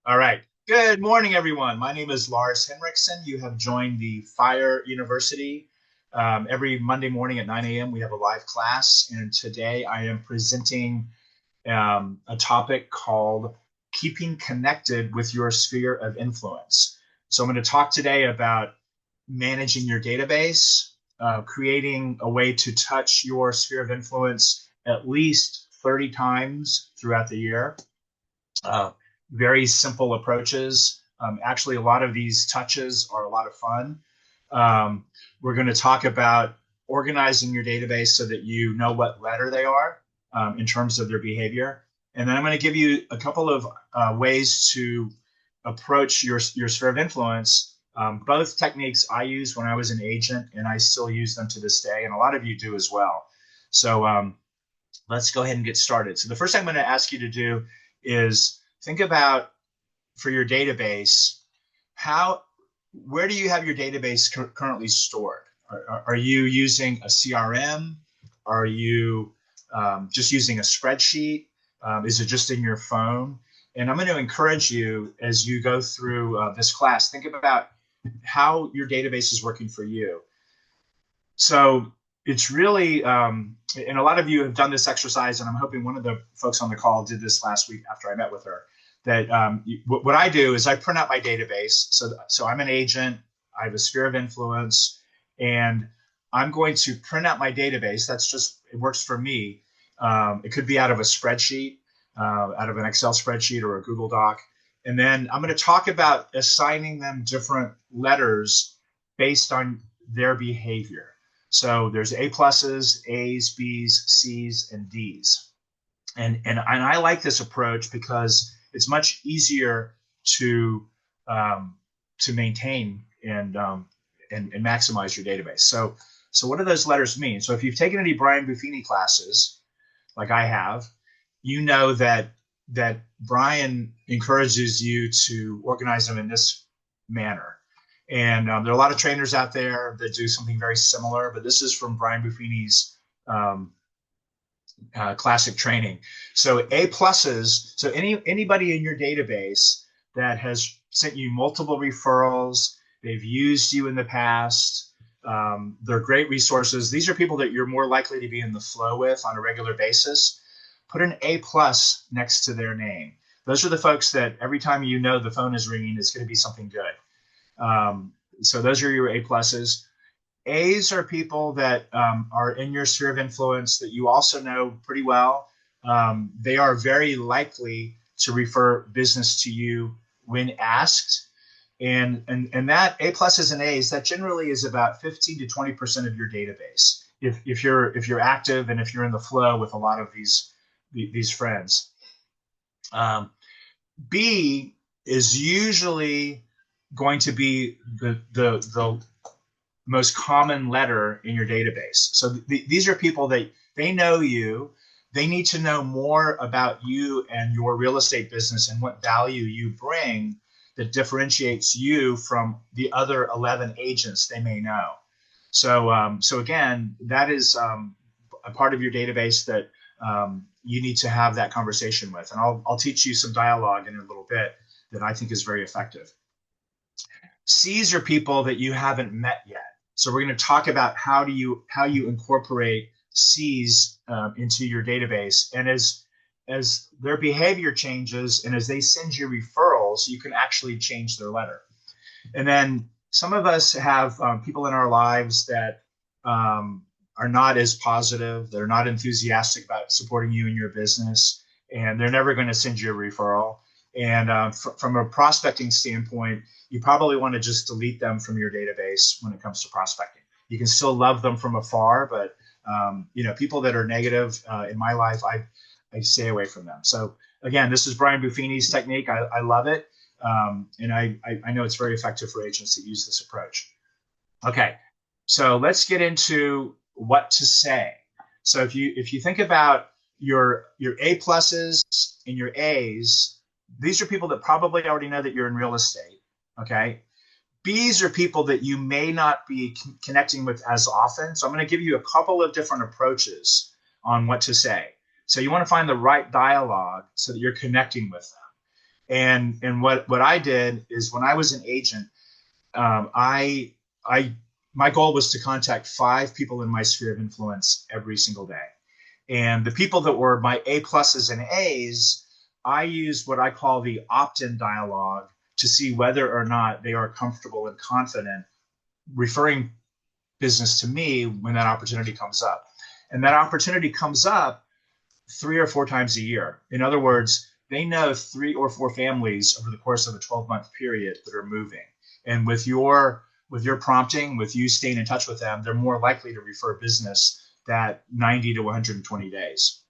All right. Good morning, everyone. My name is Lars Henriksen. You have joined the FYR University. Every Monday morning at 9 a.m., we have a live class. And today I am presenting a topic called keeping connected with your sphere of influence. So I'm going to talk today about managing your database, creating a way to touch your sphere of influence at least 30 times throughout the year. Very simple approaches. Actually, a lot of these touches are a lot of fun. We're going to talk about organizing your database so that you know what letter they are in terms of their behavior. And then I'm going to give you a couple of ways to approach your sphere of influence. Both techniques I used when I was an agent, and I still use them to this day, and a lot of you do as well. So let's go ahead and get started. So the first thing I'm going to ask you to do is think about, for your database, where do you have your database currently stored? Are you using a CRM? Are you just using a spreadsheet? Is it just in your phone? And I'm going to encourage you, as you go through this class, think about how your database is working for you. So it's really, and a lot of you have done this exercise, and I'm hoping one of the folks on the call did this last week after I met with her, that what I do is I print out my database. So I'm an agent, I have a sphere of influence, and I'm going to print out my database. That's just, it works for me. It could be out of a spreadsheet, out of an Excel spreadsheet or a Google Doc. And then I'm going to talk about assigning them different letters based on their behavior. So there's A pluses, A's, B's, C's, and D's. And I like this approach because it's much easier to maintain and maximize your database. So what do those letters mean? So if you've taken any Brian Buffini classes, like I have, you know that Brian encourages you to organize them in this manner. And there are a lot of trainers out there that do something very similar, but this is from Brian Buffini's classic training. So A pluses, so anybody in your database that has sent you multiple referrals, they've used you in the past, they're great resources. These are people that you're more likely to be in the flow with on a regular basis. Put an A plus next to their name. Those are the folks that every time you know the phone is ringing, it's going to be something good. So those are your A pluses. A's are people that are in your sphere of influence that you also know pretty well. They are very likely to refer business to you when asked. And that A pluses and A's, that generally is about 15 to 20% of your database. If you're active and if you're in the flow with a lot of these friends. B is usually going to be the most common letter in your database. So these are people that they know you. They need to know more about you and your real estate business and what value you bring that differentiates you from the other 11 agents they may know. So again, that is a part of your database that you need to have that conversation with. And I'll teach you some dialogue in a little bit that I think is very effective. C's are people that you haven't met yet. So we're going to talk about how you incorporate C's into your database. And as their behavior changes and as they send you referrals, you can actually change their letter. And then some of us have people in our lives that are not as positive. They're not enthusiastic about supporting you in your business, and they're never going to send you a referral. And from a prospecting standpoint, you probably want to just delete them from your database when it comes to prospecting. You can still love them from afar, but people that are negative in my life, I stay away from them. So again, this is Brian Buffini's technique. I love it, and I know it's very effective for agents that use this approach. Okay, so let's get into what to say. So if you think about your A pluses and your A's, these are people that probably already know that you're in real estate. Okay. B's are people that you may not be connecting with as often. So I'm going to give you a couple of different approaches on what to say. So you want to find the right dialogue so that you're connecting with them. And what I did is when I was an agent, I my goal was to contact 5 people in my sphere of influence every single day. And the people that were my A pluses and A's, I used what I call the opt-in dialogue to see whether or not they are comfortable and confident referring business to me when that opportunity comes up. And that opportunity comes up 3 or 4 times a year. In other words, they know 3 or 4 families over the course of a 12-month period that are moving. And with your prompting, with you staying in touch with them, they're more likely to refer business that 90 to 120 days.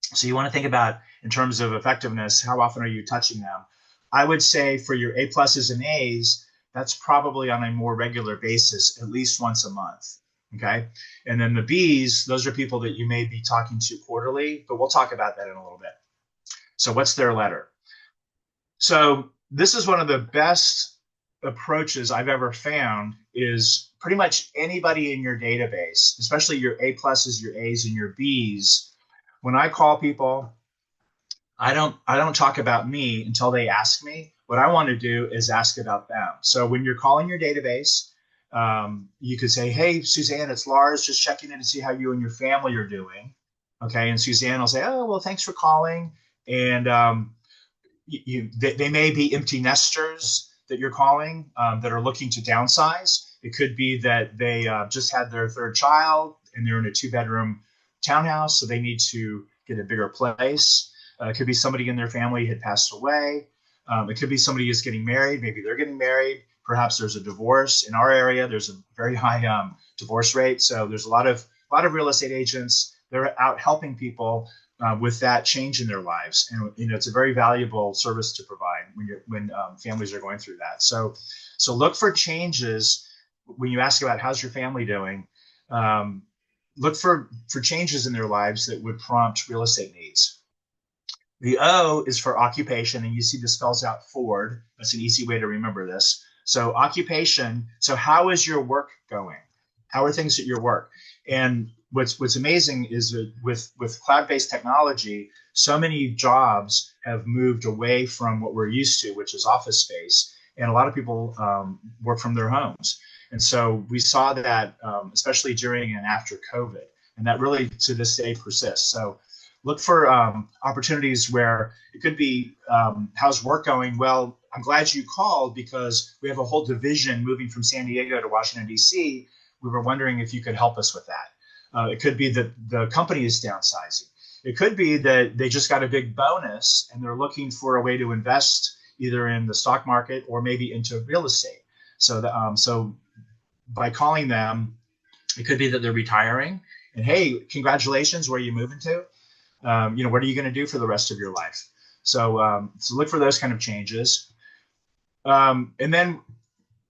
So you want to think about, in terms of effectiveness, how often are you touching them? I would say for your A pluses and A's, that's probably on a more regular basis, at least once a month. Okay. And then the B's, those are people that you may be talking to quarterly, but we'll talk about that in a little bit. So what's their letter? So this is one of the best approaches I've ever found, is pretty much anybody in your database, especially your A pluses, your A's, and your B's. When I call people, I don't talk about me until they ask me. What I want to do is ask about them. So when you're calling your database, you could say, "Hey, Suzanne, it's Lars, just checking in to see how you and your family are doing." Okay, and Suzanne will say, "Oh, well, thanks for calling." And they may be empty nesters that you're calling, that are looking to downsize. It could be that they just had their 3rd child and they're in a 2-bedroom townhouse, so they need to get a bigger place. It could be somebody in their family had passed away. It could be somebody who's getting married. Maybe they're getting married. Perhaps there's a divorce. In our area, there's a very high divorce rate. So there's a lot of real estate agents. They're out helping people with that change in their lives, and it's a very valuable service to provide when families are going through that. So look for changes when you ask about how's your family doing. Look for changes in their lives that would prompt real estate needs. The O is for occupation, and you see this spells out Ford. That's an easy way to remember this. So occupation. So how is your work going? How are things at your work? And what's amazing is that with cloud-based technology, so many jobs have moved away from what we're used to, which is office space, and a lot of people work from their homes. And so we saw that, especially during and after COVID, and that really to this day persists. So look for opportunities where it could be, how's work going? Well, I'm glad you called because we have a whole division moving from San Diego to Washington, D.C. We were wondering if you could help us with that. It could be that the company is downsizing. It could be that they just got a big bonus and they're looking for a way to invest either in the stock market or maybe into real estate. So by calling them, it could be that they're retiring. And hey, congratulations, where are you moving to? What are you going to do for the rest of your life? So look for those kind of changes. And then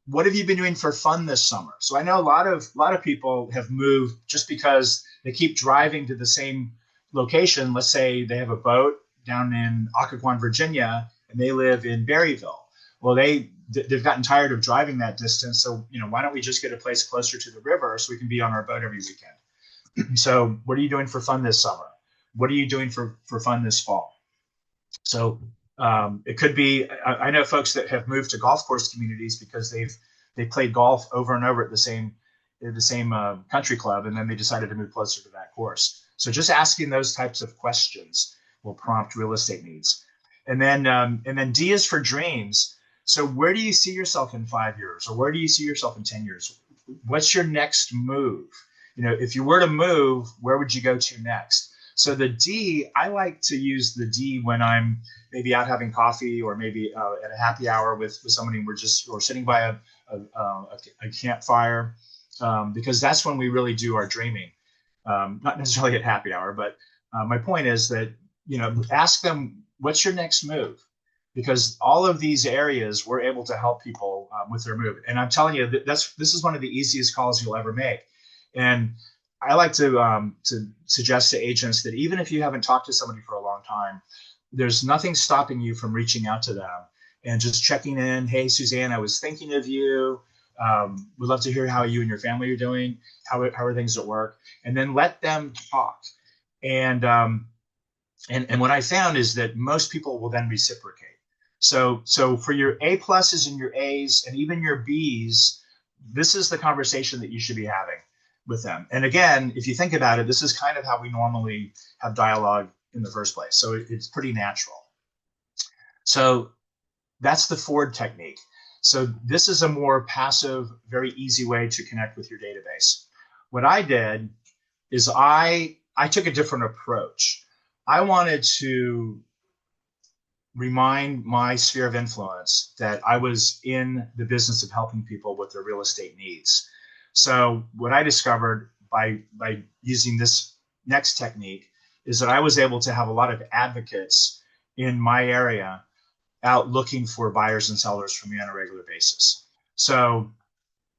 what have you been doing for fun this summer? So I know a lot of people have moved just because they keep driving to the same location. Let's say they have a boat down in Occoquan, Virginia, and they live in Berryville. Well, they've gotten tired of driving that distance. So, why don't we just get a place closer to the river so we can be on our boat every weekend? So what are you doing for fun this summer? What are you doing for fun this fall? So it could be, I know folks that have moved to golf course communities because they've played golf over and over at the same country club, and then they decided to move closer to that course. So just asking those types of questions will prompt real estate needs. And then D is for dreams. So where do you see yourself in 5 years, or where do you see yourself in 10 years? What's your next move? If you were to move, where would you go to next? So the D, I like to use the D when I'm maybe out having coffee, or maybe at a happy hour with somebody, and we're sitting by a campfire, because that's when we really do our dreaming. Not necessarily at happy hour, but my point is that, ask them, what's your next move? Because all of these areas, we're able to help people with their move. And I'm telling you, this is one of the easiest calls you'll ever make. And I like to suggest to agents that even if you haven't talked to somebody for a long time, there's nothing stopping you from reaching out to them and just checking in. Hey, Suzanne, I was thinking of you. We'd love to hear how you and your family are doing. How are things at work? And then let them talk. And what I found is that most people will then reciprocate. So for your A pluses and your A's and even your B's, this is the conversation that you should be having with them. And again, if you think about it, this is kind of how we normally have dialogue in the first place. So it's pretty natural. So that's the Ford technique. So this is a more passive, very easy way to connect with your database. What I did is I took a different approach. I wanted to remind my sphere of influence that I was in the business of helping people with their real estate needs. So what I discovered by using this next technique is that I was able to have a lot of advocates in my area out looking for buyers and sellers for me on a regular basis. So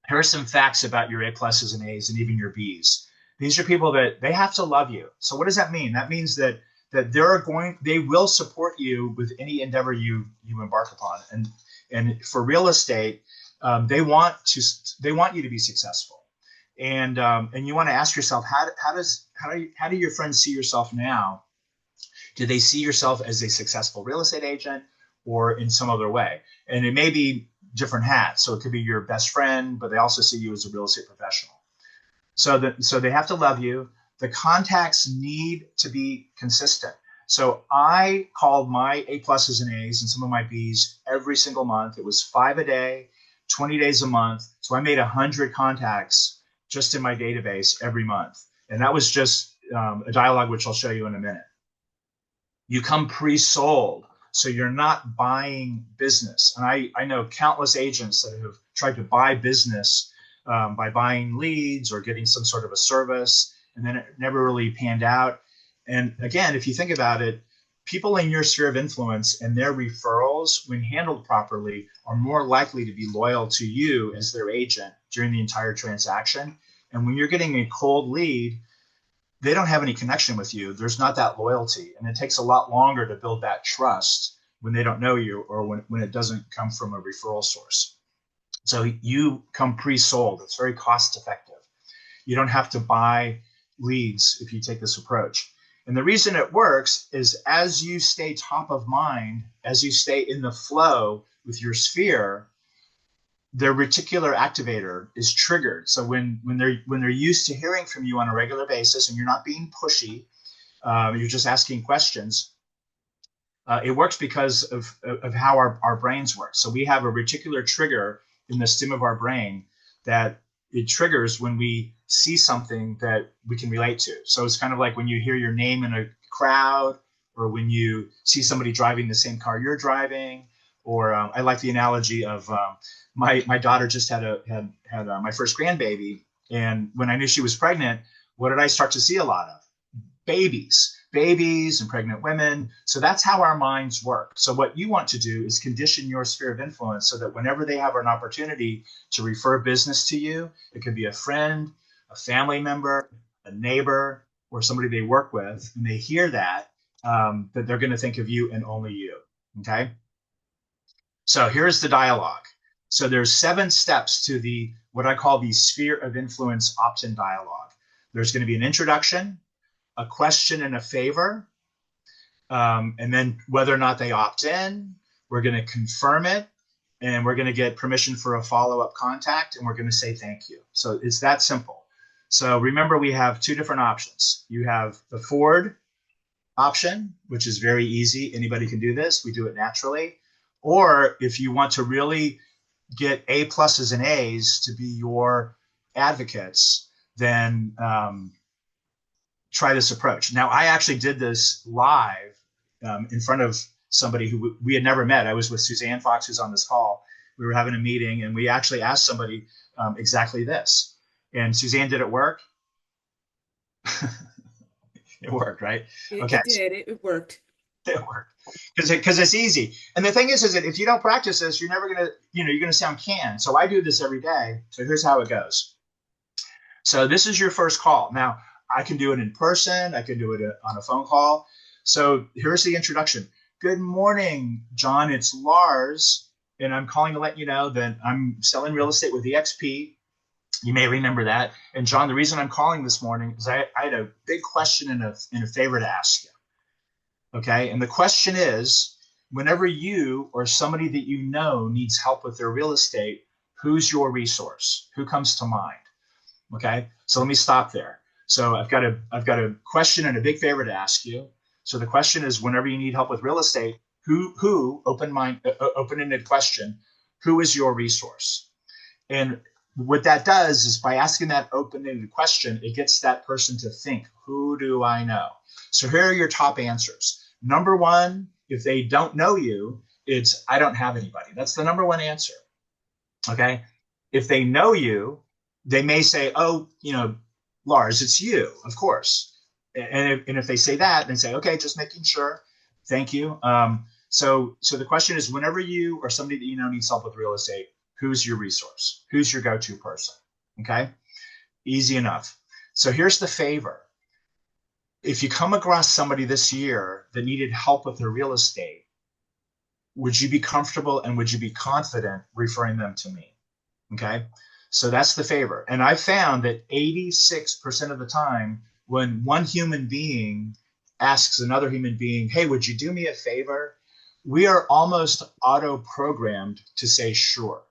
here are some facts about your A pluses and A's and even your B's. These are people that they have to love you. So what does that mean? That means that they will support you with any endeavor you embark upon. And for real estate, they want you to be successful. And you want to ask yourself, how do your friends see yourself now? Do they see yourself as a successful real estate agent or in some other way? And it may be different hats. So it could be your best friend, but they also see you as a real estate professional. So they have to love you. The contacts need to be consistent. So I called my A pluses and A's and some of my B's every single month. It was 5 a day, 20 days a month. So I made 100 contacts just in my database every month. And that was just a dialogue, which I'll show you in a minute. You come pre-sold, so you're not buying business. And I know countless agents that have tried to buy business by buying leads or getting some sort of a service, and then it never really panned out. And again, if you think about it, people in your sphere of influence and their referrals, when handled properly, are more likely to be loyal to you as their agent during the entire transaction. And when you're getting a cold lead, they don't have any connection with you. There's not that loyalty. And it takes a lot longer to build that trust when they don't know you or when it doesn't come from a referral source. So you come pre-sold. It's very cost effective. You don't have to buy leads if you take this approach. And the reason it works is as you stay top of mind, as you stay in the flow with your sphere, their reticular activator is triggered. So when they're used to hearing from you on a regular basis and you're not being pushy, you're just asking questions, it works because of how our brains work. So we have a reticular trigger in the stem of our brain that it triggers when we see something that we can relate to. So it's kind of like when you hear your name in a crowd, or when you see somebody driving the same car you're driving, or I like the analogy of my daughter just had my first grandbaby, and when I knew she was pregnant, what did I start to see a lot of? Babies and pregnant women. So that's how our minds work. So what you want to do is condition your sphere of influence so that whenever they have an opportunity to refer business to you, it could be a friend, a family member, a neighbor, or somebody they work with, and they hear that they're going to think of you and only you. Okay. So here's the dialogue. So there's 7 steps to what I call the sphere of influence opt-in dialogue. There's going to be an introduction, a question and a favor, and then whether or not they opt in, we're going to confirm it, and we're going to get permission for a follow-up contact, and we're going to say thank you. So it's that simple. So remember, we have 2 different options. You have the Ford option, which is very easy. Anybody can do this. We do it naturally. Or if you want to really get A pluses and A's to be your advocates, then try this approach. Now, I actually did this live in front of somebody who we had never met. I was with Suzanne Fox, who's on this call. We were having a meeting, and we actually asked somebody exactly this. And Suzanne, did it work? It worked, right? Okay. It did. It worked. It worked because it's easy. And the thing is that if you don't practice this, you're never gonna, you're gonna sound canned. So I do this every day. So here's how it goes. So this is your first call. Now, I can do it in person. I can do it on a phone call. So here's the introduction. Good morning, John. It's Lars, and I'm calling to let you know that I'm selling real estate with EXP. You may remember that. And John, the reason I'm calling this morning is I had a big question and a favor to ask you. Okay. And the question is, whenever you or somebody that you know needs help with their real estate, who's your resource? Who comes to mind? Okay, so let me stop there. So I've got a question and a big favor to ask you. So the question is, whenever you need help with real estate, who open-ended question, who is your resource? And what that does is, by asking that open-ended question, it gets that person to think, who do I know? So here are your top answers. Number one, if they don't know you, it's I don't have anybody. That's the number one answer. Okay. If they know you, they may say, oh, Lars, it's you, of course. And if they say that, then say, okay, just making sure. Thank you. So the question is, whenever you or somebody that you know needs help with real estate, who's your resource? Who's your go-to person? Okay. Easy enough. So here's the favor. If you come across somebody this year that needed help with their real estate, would you be comfortable and would you be confident referring them to me? Okay. So that's the favor. And I found that 86% of the time, when one human being asks another human being, hey, would you do me a favor? We are almost auto-programmed to say sure.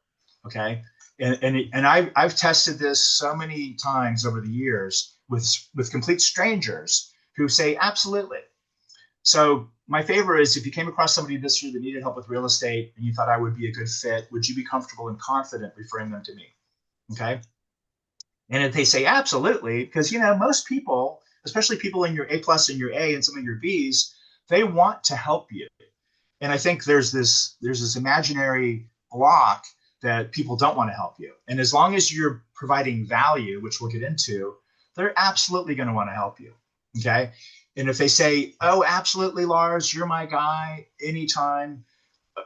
Okay. And I've tested this so many times over the years with complete strangers who say absolutely. So my favor is, if you came across somebody this year that needed help with real estate and you thought I would be a good fit, would you be comfortable and confident referring them to me? Okay. And if they say absolutely, because most people, especially people in your A plus and your A and some of your Bs, they want to help you. And I think there's this imaginary block that people don't want to help you. And as long as you're providing value, which we'll get into, they're absolutely going to want to help you. Okay. And if they say, oh, absolutely, Lars, you're my guy anytime,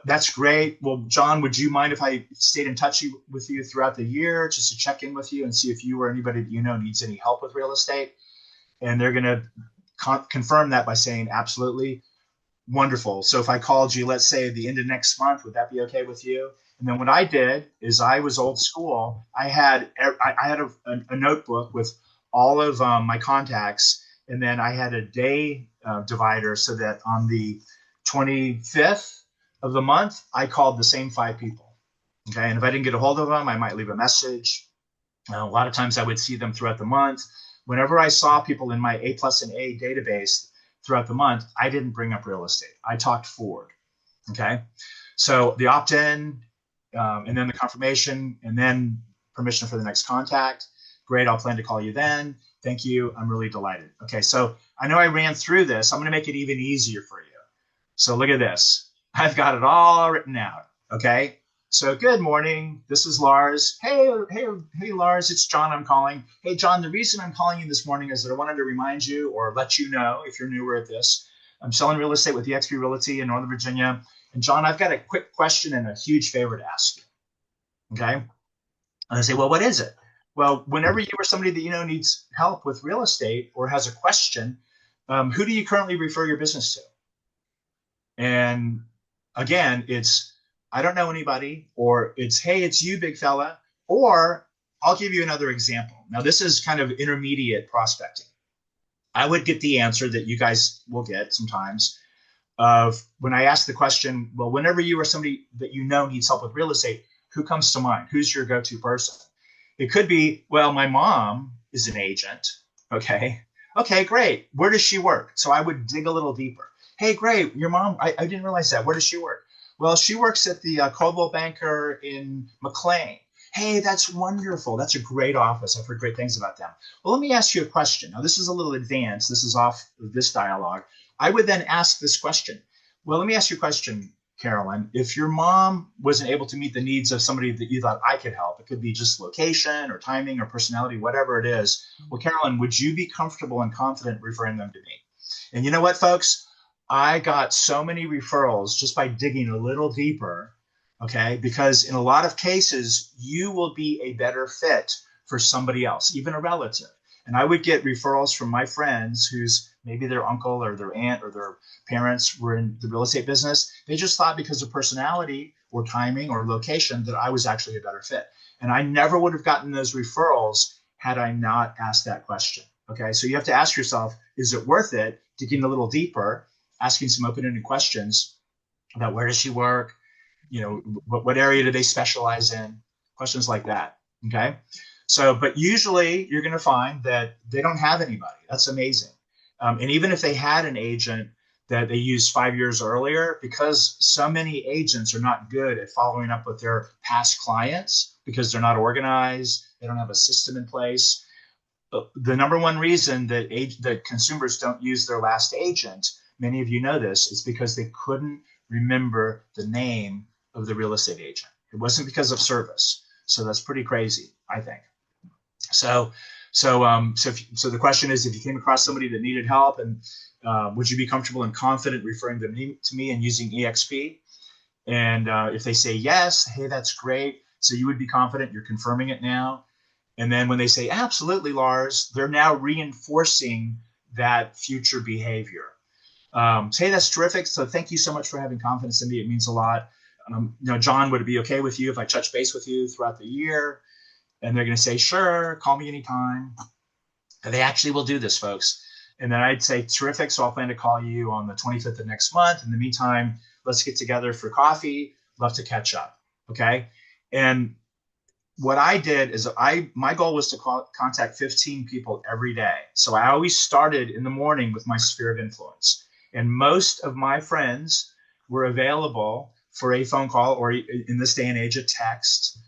that's great. Well, John, would you mind if I stayed in touch with you throughout the year just to check in with you and see if you or anybody that you know needs any help with real estate? And they're going to confirm that by saying absolutely. Wonderful. So if I called you, let's say at the end of next month, would that be okay with you? And then what I did is, I was old school. I had a notebook with all of my contacts, and then I had a day divider so that on the 25th of the month, I called the same 5 people. Okay. And if I didn't get a hold of them, I might leave a message. A lot of times I would see them throughout the month. Whenever I saw people in my A plus and A database throughout the month, I didn't bring up real estate. I talked forward. Okay. So the opt-in, and then the confirmation, and then permission for the next contact. Great. I'll plan to call you then. Thank you. I'm really delighted. Okay. So I know I ran through this. I'm going to make it even easier for you. So look at this. I've got it all written out. Okay. So good morning. This is Lars. Hey, Lars, it's John I'm calling. Hey, John, the reason I'm calling you this morning is that I wanted to remind you, or let you know if you're newer at this, I'm selling real estate with eXp Realty in Northern Virginia. And John, I've got a quick question and a huge favor to ask you. Okay. And I say, well, what is it? Well, whenever you or somebody that you know needs help with real estate or has a question, who do you currently refer your business to? And again, it's, I don't know anybody, or it's, hey, it's you, big fella. Or I'll give you another example. Now, this is kind of intermediate prospecting. I would get the answer that you guys will get sometimes of, when I ask the question, well, whenever you or somebody that you know needs help with real estate, who comes to mind? Who's your go-to person? It could be, well, my mom is an agent. Okay. Okay, great. Where does she work? So I would dig a little deeper. Hey, great. Your mom, I didn't realize that. Where does she work? Well, she works at the Coldwell Banker in McLean. Hey, that's wonderful. That's a great office. I've heard great things about them. Well, let me ask you a question. Now, this is a little advanced. This is off of this dialogue. I would then ask this question. Well, let me ask you a question, Carolyn. If your mom wasn't able to meet the needs of somebody that you thought I could help, it could be just location or timing or personality, whatever it is. Well, Carolyn, would you be comfortable and confident referring them to me? And you know what, folks? I got so many referrals just by digging a little deeper, okay? Because in a lot of cases, you will be a better fit for somebody else, even a relative. And I would get referrals from my friends whose maybe their uncle or their aunt or their parents were in the real estate business. They just thought because of personality or timing or location that I was actually a better fit. And I never would have gotten those referrals had I not asked that question, okay? So you have to ask yourself, is it worth it digging a little deeper, asking some open-ended questions, about where does she work, what area do they specialize in, questions like that. Okay. So, but usually you're going to find that they don't have anybody. That's amazing. And even if they had an agent that they used 5 years earlier, because so many agents are not good at following up with their past clients because they're not organized, they don't have a system in place. The number one reason that consumers don't use their last agent, many of you know this, is because they couldn't remember the name of the real estate agent. It wasn't because of service. So that's pretty crazy, I think. So the question is, if you came across somebody that needed help, and would you be comfortable and confident referring them to me and using EXP? And if they say yes, hey, that's great. So you would be confident, you're confirming it now. And then when they say absolutely, Lars, they're now reinforcing that future behavior. Hey, that's terrific. So thank you so much for having confidence in me. It means a lot. John, would it be okay with you if I touch base with you throughout the year? And they're going to say, sure, call me anytime. And they actually will do this, folks. And then I'd say, terrific. So I'll plan to call you on the 25th of next month. In the meantime, let's get together for coffee. Love to catch up. Okay. And what I did is my goal was to contact 15 people every day. So I always started in the morning with my sphere of influence. And most of my friends were available for a phone call, or in this day and age, a text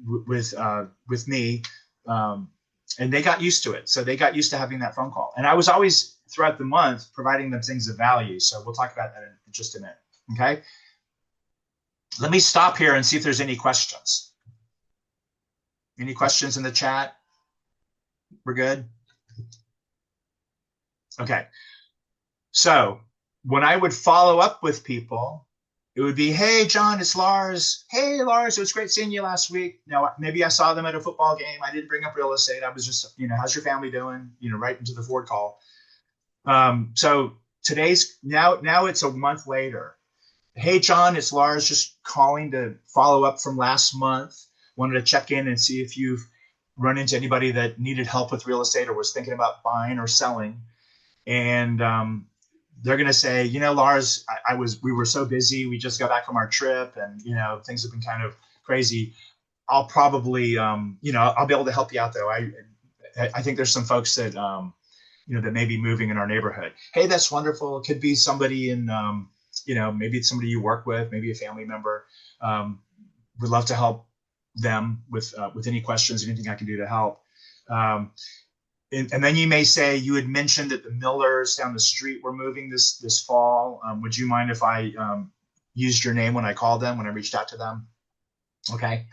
with me. And they got used to it. So they got used to having that phone call. And I was always, throughout the month, providing them things of value. So we'll talk about that in just a minute. Okay. Let me stop here and see if there's any questions. Any questions in the chat? We're good? Okay. So when I would follow up with people, it would be, hey, John, it's Lars. Hey, Lars, it was great seeing you last week. Now, maybe I saw them at a football game. I didn't bring up real estate. I was just, how's your family doing? Right into the forward call. So today's, now it's a month later. Hey, John, it's Lars, just calling to follow up from last month. Wanted to check in and see if you've run into anybody that needed help with real estate or was thinking about buying or selling. And they're going to say, Lars, we were so busy. We just got back from our trip and, things have been kind of crazy. I'll probably, I'll be able to help you out though. I think there's some folks that, that may be moving in our neighborhood. Hey, that's wonderful. It could be somebody in, maybe it's somebody you work with, maybe a family member. Would love to help them with any questions, anything I can do to help. And then you may say, you had mentioned that the Millers down the street were moving this fall. Would you mind if I used your name when I called them, when I reached out to them? Okay.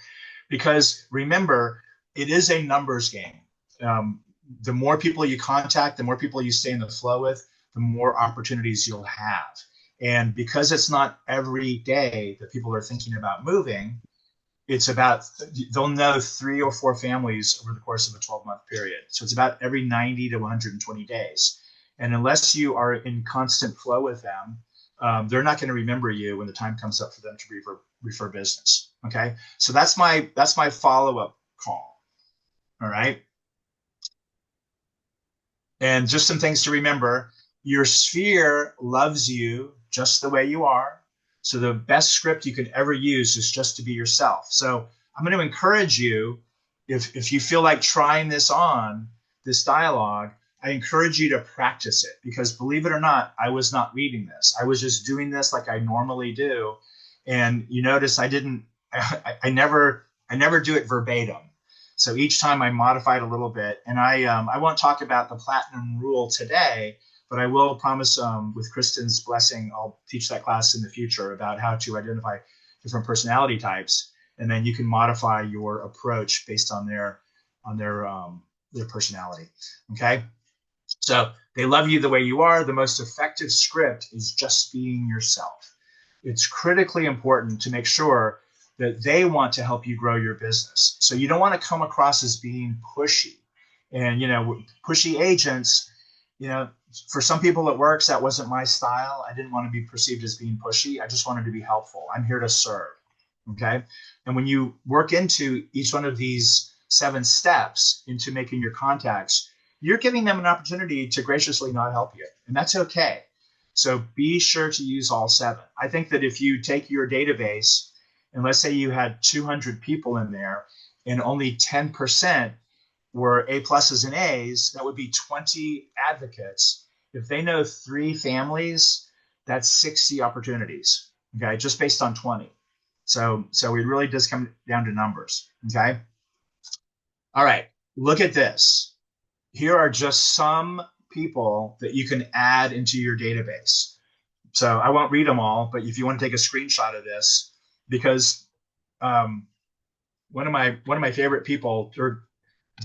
Because remember, it is a numbers game. The more people you contact, the more people you stay in the flow with, the more opportunities you'll have. And because it's not every day that people are thinking about moving, it's about, they'll know 3 or 4 families over the course of a 12-month period. So it's about every 90 to 120 days. And unless you are in constant flow with them, they're not going to remember you when the time comes up for them to refer business. Okay. So that's my follow-up call. All right. And just some things to remember. Your sphere loves you just the way you are. So the best script you could ever use is just to be yourself. So I'm going to encourage you, if you feel like trying this dialogue, I encourage you to practice it, because believe it or not, I was not reading this. I was just doing this like I normally do. And you notice I never do it verbatim. So each time I modified a little bit, and I won't talk about the platinum rule today, but I will promise, with Kristen's blessing, I'll teach that class in the future about how to identify different personality types, and then you can modify your approach based on their personality. Okay, so they love you the way you are. The most effective script is just being yourself. It's critically important to make sure that they want to help you grow your business. So you don't want to come across as being pushy, and pushy agents. For some people it works. That wasn't my style. I didn't want to be perceived as being pushy. I just wanted to be helpful. I'm here to serve. Okay. And when you work into each one of these 7 steps into making your contacts, you're giving them an opportunity to graciously not help you. And that's okay. So be sure to use all 7. I think that if you take your database and let's say you had 200 people in there and only 10% were A pluses and A's, that would be 20 advocates. If they know 3 families, that's 60 opportunities, okay, just based on 20. So it really does come down to numbers, okay? All right, look at this. Here are just some people that you can add into your database. So I won't read them all, but if you want to take a screenshot of this, because one of my favorite people,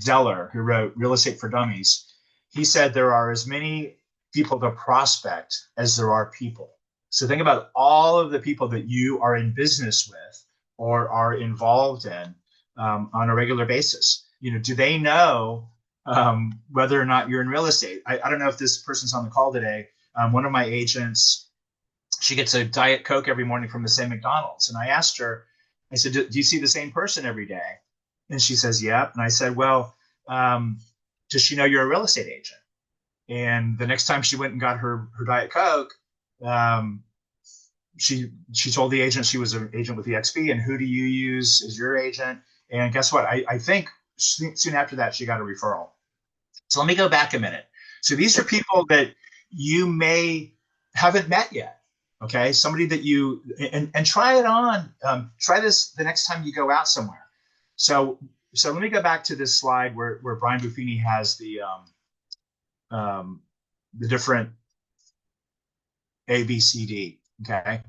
Zeller, who wrote Real Estate for Dummies, he said there are as many people to prospect as there are people. So think about all of the people that you are in business with or are involved in on a regular basis. Do they know whether or not you're in real estate? I don't know if this person's on the call today. One of my agents, she gets a Diet Coke every morning from the same McDonald's. And I asked her, I said, do you see the same person every day? And she says, yep. And I said, well, does she know you're a real estate agent? And the next time she went and got her Diet Coke, she told the agent she was an agent with EXP. And who do you use as your agent? And guess what? I think soon after that, she got a referral. So let me go back a minute. So these are people that you may haven't met yet. Okay, somebody that you and try it on. Try this the next time you go out somewhere. So let me go back to this slide where Brian Buffini has the different A, B, C, D. Okay,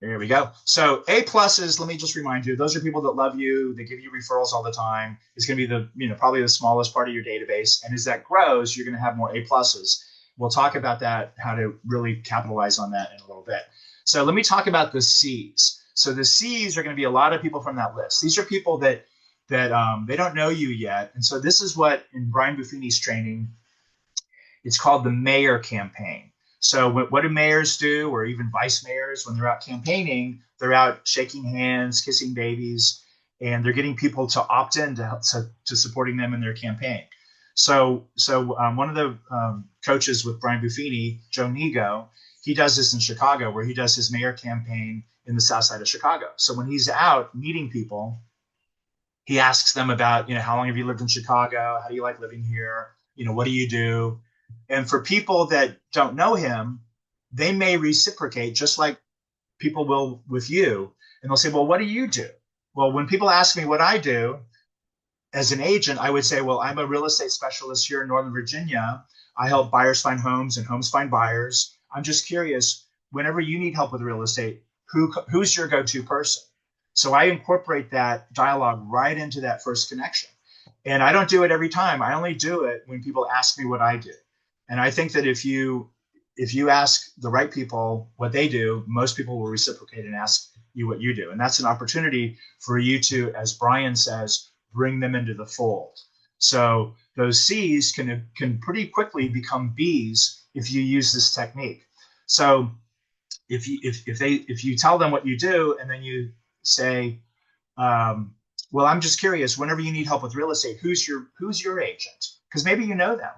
there we go. So A pluses, let me just remind you, those are people that love you. They give you referrals all the time. It's going to be probably the smallest part of your database. And as that grows, you're going to have more A pluses. We'll talk about that, how to really capitalize on that in a little bit. So let me talk about the C's. So the C's are going to be a lot of people from that list. These are people that they don't know you yet. And so this is what in Brian Buffini's training, it's called the mayor campaign. So what do mayors do, or even vice mayors, when they're out campaigning? They're out shaking hands, kissing babies, and they're getting people to opt in to supporting them in their campaign. So one of the coaches with Brian Buffini, Joe Nigo, he does this in Chicago, where he does his mayor campaign in the south side of Chicago. So when he's out meeting people, he asks them about, how long have you lived in Chicago? How do you like living here? What do you do? And for people that don't know him, they may reciprocate just like people will with you. And they'll say, well, what do you do? Well, when people ask me what I do, as an agent, I would say, well, I'm a real estate specialist here in Northern Virginia. I help buyers find homes and homes find buyers. I'm just curious, whenever you need help with real estate, who's your go-to person? So I incorporate that dialogue right into that first connection. And I don't do it every time. I only do it when people ask me what I do. And I think that if you ask the right people what they do, most people will reciprocate and ask you what you do. And that's an opportunity for you to, as Brian says, bring them into the fold. So those C's can pretty quickly become B's if you use this technique. So if you tell them what you do and then you say, well, I'm just curious, whenever you need help with real estate, who's your agent? Because maybe you know them.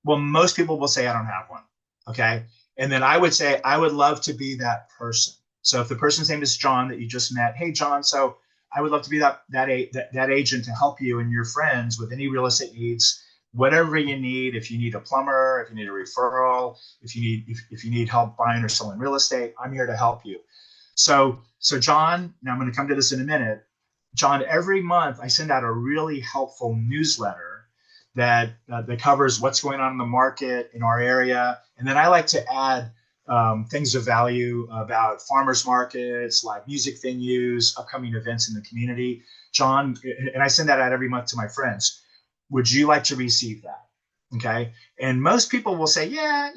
Well, most people will say, I don't have one. Okay. And then I would say, I would love to be that person. So if the person's name is John that you just met, hey, John, so I would love to be that agent to help you and your friends with any real estate needs, whatever you need. If you need a plumber, if you need a referral, if you need help buying or selling real estate, I'm here to help you. So John, now I'm going to come to this in a minute. John, every month I send out a really helpful newsletter that covers what's going on in the market in our area, and then I like to add things of value about farmers markets, live music venues, upcoming events in the community. John, and I send that out every month to my friends. Would you like to receive that? Okay. And most people will say, yeah,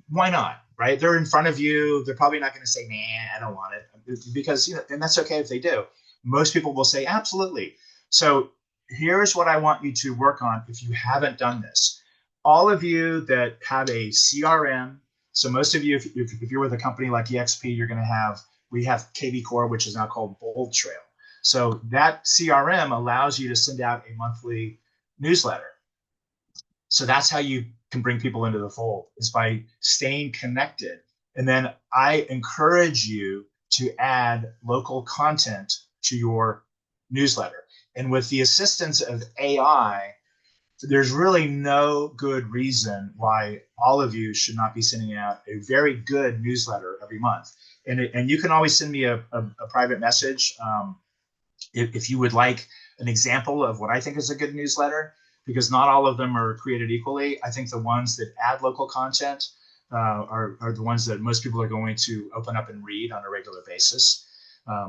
why not? Right? They're in front of you. They're probably not going to say, nah, I don't want it, because, and that's okay if they do. Most people will say, absolutely. So here's what I want you to work on if you haven't done this. All of you that have a CRM, so most of you, if you're with a company like EXP, we have KV Core, which is now called Bold Trail. So that CRM allows you to send out a monthly newsletter. So that's how you can bring people into the fold is by staying connected. And then I encourage you to add local content to your newsletter. And with the assistance of AI, there's really no good reason why all of you should not be sending out a very good newsletter every month. And you can always send me a private message if you would like an example of what I think is a good newsletter, because not all of them are created equally. I think the ones that add local content are the ones that most people are going to open up and read on a regular basis.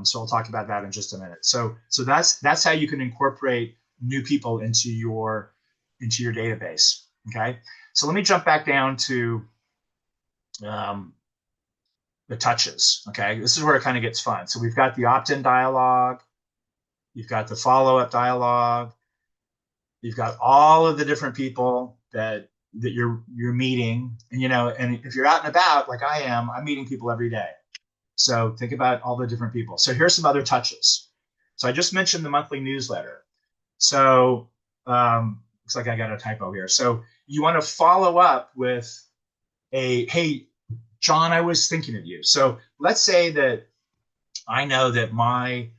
So I'll talk about that in just a minute. So that's how you can incorporate new people into your database. Okay. So let me jump back down to the touches. Okay. This is where it kind of gets fun. So we've got the opt-in dialogue. You've got the follow-up dialogue. You've got all of the different people that you're meeting. And, and if you're out and about, like I am, I'm meeting people every day. So think about all the different people. So here's some other touches. So I just mentioned the monthly newsletter. So looks like I got a typo here. So you want to follow up with hey, John, I was thinking of you. So let's say that I know that my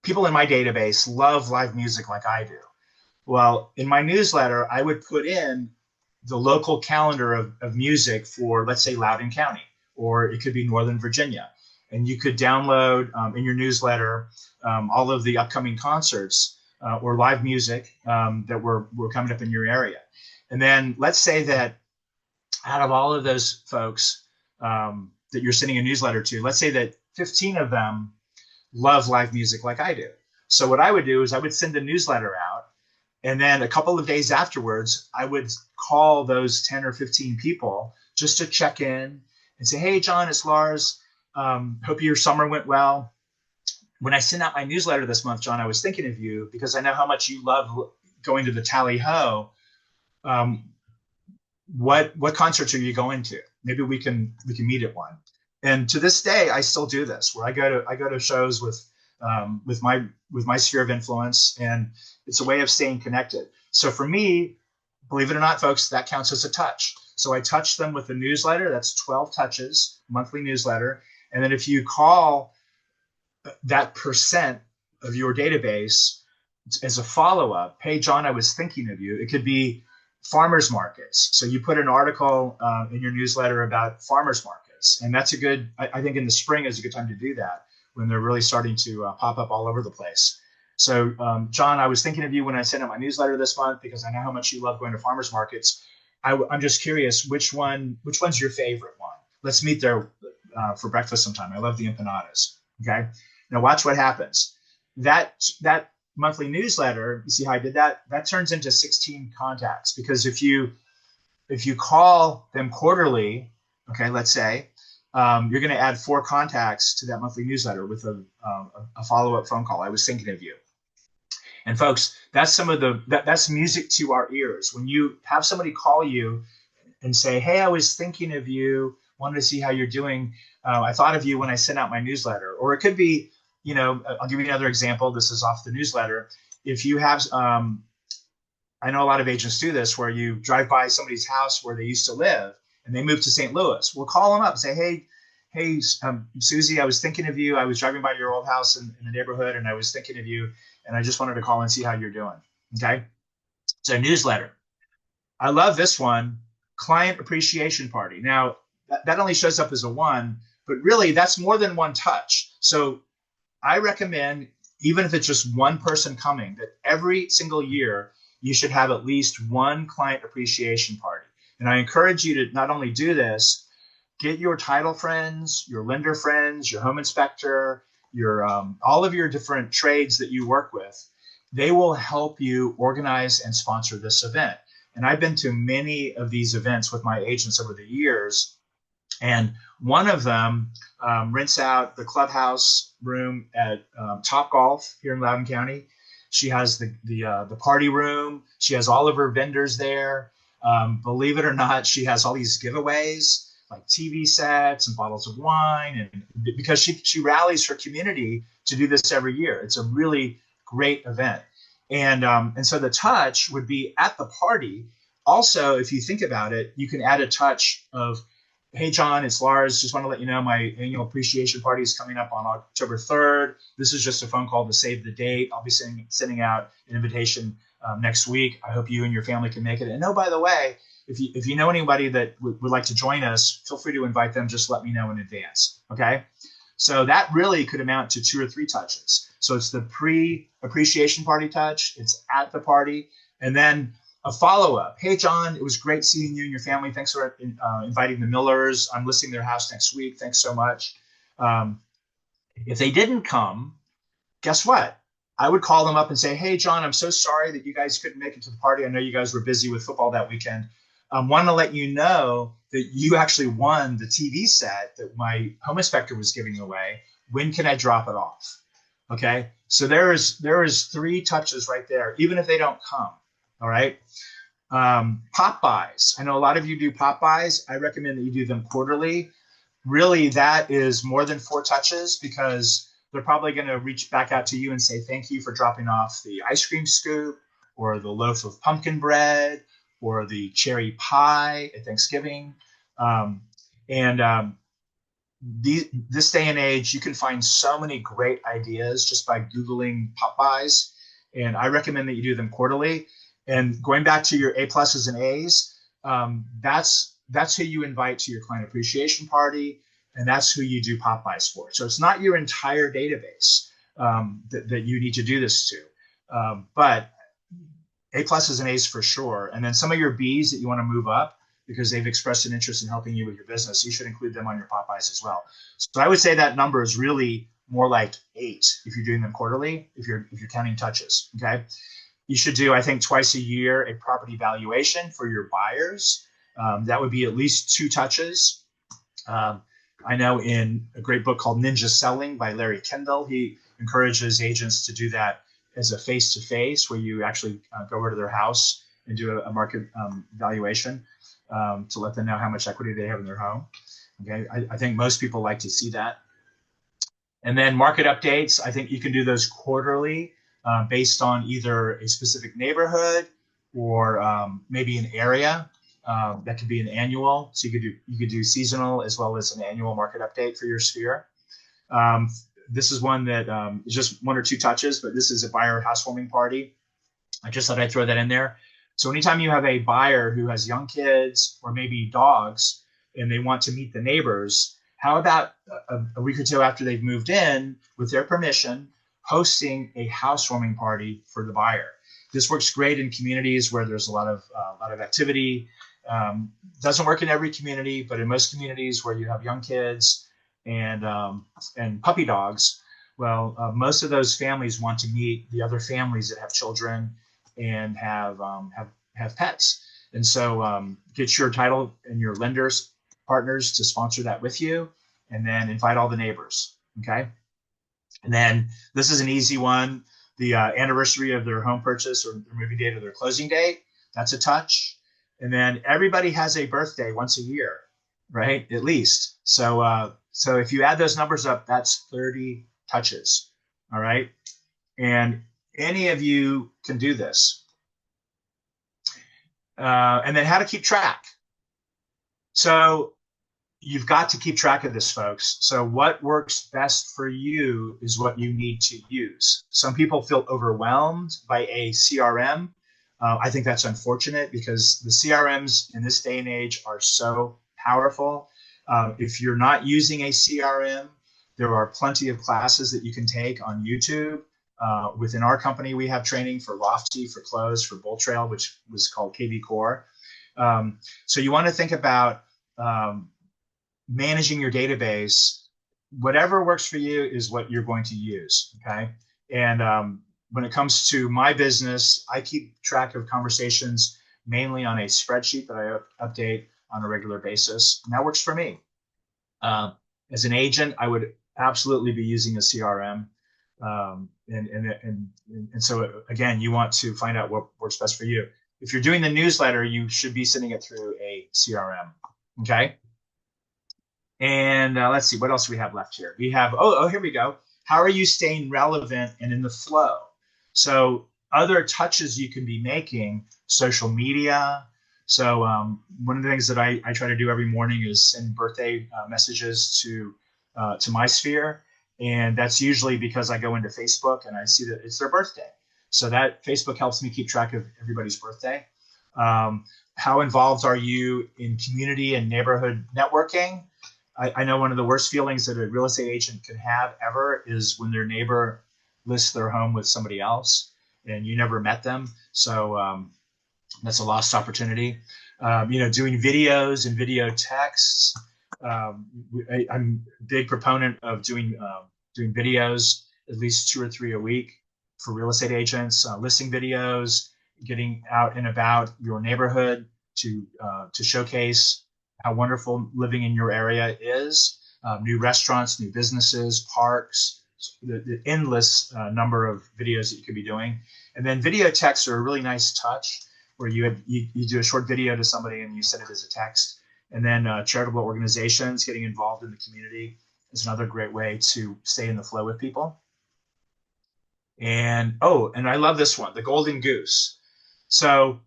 people in my database love live music like I do. Well, in my newsletter, I would put in the local calendar of music for, let's say, Loudoun County, or it could be Northern Virginia. And you could download in your newsletter all of the upcoming concerts or live music that were coming up in your area. And then let's say that out of all of those folks that you're sending a newsletter to, let's say that 15 of them love live music like I do. So what I would do is I would send a newsletter out, and then a couple of days afterwards, I would call those 10 or 15 people just to check in and say, hey, John, it's Lars. Hope your summer went well. When I sent out my newsletter this month, John, I was thinking of you because I know how much you love going to the Tally Ho. What concerts are you going to? Maybe we can meet at one. And to this day, I still do this, where I go to shows with my sphere of influence, and it's a way of staying connected. So for me, believe it or not, folks, that counts as a touch. So I touch them with a newsletter. That's 12 touches, monthly newsletter. And then if you call that percent of your database as a follow-up, hey, John, I was thinking of you. It could be farmers markets. So you put an article in your newsletter about farmers markets. And that's I think in the spring is a good time to do that, when they're really starting to pop up all over the place. So, John, I was thinking of you when I sent out my newsletter this month because I know how much you love going to farmers markets. I'm just curious, which one's your favorite one? Let's meet there for breakfast sometime. I love the empanadas. Okay. Now watch what happens. That monthly newsletter, you see how I did that? That turns into 16 contacts, because if you call them quarterly, okay, let's say, you're going to add 4 contacts to that monthly newsletter with a follow-up phone call. I was thinking of you. And folks, that's that's music to our ears. When you have somebody call you and say, hey, I was thinking of you, wanted to see how you're doing. I thought of you when I sent out my newsletter. Or it could be, I'll give you another example. This is off the newsletter. If you have, I know a lot of agents do this, where you drive by somebody's house where they used to live and they moved to St. Louis. We'll call them up and say, hey, Susie, I was thinking of you. I was driving by your old house in the neighborhood, and I was thinking of you, and I just wanted to call and see how you're doing. Okay. So newsletter. I love this one, client appreciation party. Now, that only shows up as a 1, but really that's more than one touch. So I recommend, even if it's just one person coming, that every single year you should have at least one client appreciation party. And I encourage you to not only do this, get your title friends, your lender friends, your home inspector, your all of your different trades that you work with. They will help you organize and sponsor this event. And I've been to many of these events with my agents over the years. And one of them rents out the clubhouse room at Top Golf here in Loudoun County. She has the party room. She has all of her vendors there. Believe it or not, she has all these giveaways like TV sets and bottles of wine, and because she rallies her community to do this every year. It's a really great event. And so the touch would be at the party. Also, if you think about it, you can add a touch of, hey, John, it's Lars. Just want to let you know my annual appreciation party is coming up on October 3rd. This is just a phone call to save the date. I'll be sending out an invitation next week. I hope you and your family can make it. And oh, by the way, if you know anybody that would like to join us, feel free to invite them. Just let me know in advance. Okay. So that really could amount to 2 or 3 touches. So it's the pre-appreciation party touch. It's at the party. And then a follow-up. Hey, John, it was great seeing you and your family. Thanks for inviting the Millers. I'm listing their house next week. Thanks so much. If they didn't come, guess what? I would call them up and say, hey, John, I'm so sorry that you guys couldn't make it to the party. I know you guys were busy with football that weekend. Want to let you know that you actually won the TV set that my home inspector was giving away. When can I drop it off? Okay. So there is 3 touches right there, even if they don't come. All right. Pop buys. I know a lot of you do pop buys. I recommend that you do them quarterly. Really, that is more than 4 touches because they're probably going to reach back out to you and say, thank you for dropping off the ice cream scoop or the loaf of pumpkin bread or the cherry pie at Thanksgiving. This day and age, you can find so many great ideas just by Googling pop buys. And I recommend that you do them quarterly. And going back to your A pluses and A's, that's who you invite to your client appreciation party, and that's who you do pop buys for. So it's not your entire database that you need to do this to, but A pluses and A's for sure. And then some of your B's that you want to move up because they've expressed an interest in helping you with your business, you should include them on your pop buys as well. So I would say that number is really more like 8 if you're doing them quarterly, if you're counting touches. Okay. You should do, I think, twice a year a property valuation for your buyers. That would be at least 2 touches. I know in a great book called Ninja Selling by Larry Kendall, he encourages agents to do that as a face-to-face where you actually go over to their house and do a market valuation to let them know how much equity they have in their home. Okay, I think most people like to see that. And then market updates, I think you can do those quarterly. Based on either a specific neighborhood or maybe an area. That could be an annual. So you could do seasonal as well as an annual market update for your sphere. This is one that is just 1 or 2 touches, but this is a buyer housewarming party. I just thought I'd throw that in there. So anytime you have a buyer who has young kids or maybe dogs and they want to meet the neighbors, how about a week or 2 after they've moved in, with their permission, hosting a housewarming party for the buyer? This works great in communities where there's a lot of activity. Doesn't work in every community, but in most communities where you have young kids and puppy dogs, well, most of those families want to meet the other families that have children and have pets. And so get your title and your lenders partners to sponsor that with you, and then invite all the neighbors. Okay. And then this is an easy one. The anniversary of their home purchase or their moving date or their closing date, that's a touch. And then everybody has a birthday once a year, right? At least. So if you add those numbers up, that's 30 touches. All right. And any of you can do this. And then how to keep track. So you've got to keep track of this, folks. So what works best for you is what you need to use. Some people feel overwhelmed by a CRM. I think that's unfortunate because the CRMs in this day and age are so powerful. If you're not using a CRM, there are plenty of classes that you can take on YouTube. Within our company, we have training for Lofty, for Close, for Bull Trail, which was called KB Core. So you want to think about managing your database. Whatever works for you is what you're going to use. Okay. And when it comes to my business, I keep track of conversations mainly on a spreadsheet that I update on a regular basis. And that works for me. As an agent, I would absolutely be using a CRM. And so again, you want to find out what works best for you. If you're doing the newsletter, you should be sending it through a CRM. Okay. And let's see, what else do we have left here? We have, here we go. How are you staying relevant and in the flow? So other touches you can be making: social media, So one of the things that I try to do every morning is send birthday messages to my sphere. And that's usually because I go into Facebook and I see that it's their birthday. So that Facebook helps me keep track of everybody's birthday. How involved are you in community and neighborhood networking? I know one of the worst feelings that a real estate agent can have ever is when their neighbor lists their home with somebody else and you never met them. So that's a lost opportunity. Doing videos and video texts. I'm a big proponent of doing videos, at least 2 or 3 a week for real estate agents, listing videos, getting out and about your neighborhood to showcase how wonderful living in your area is. New restaurants, new businesses, parks, the endless number of videos that you could be doing. And then video texts are a really nice touch where you do a short video to somebody and you send it as a text. And then charitable organizations, getting involved in the community is another great way to stay in the flow with people. And I love this one, the golden goose. So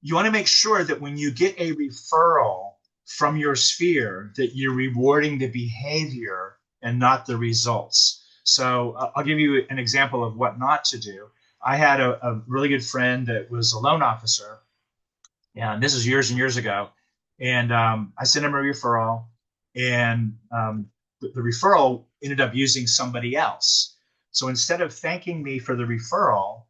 you want to make sure that when you get a referral from your sphere, that you're rewarding the behavior and not the results. So I'll give you an example of what not to do. I had a really good friend that was a loan officer, and this is years and years ago. And I sent him a referral, and the referral ended up using somebody else. So instead of thanking me for the referral,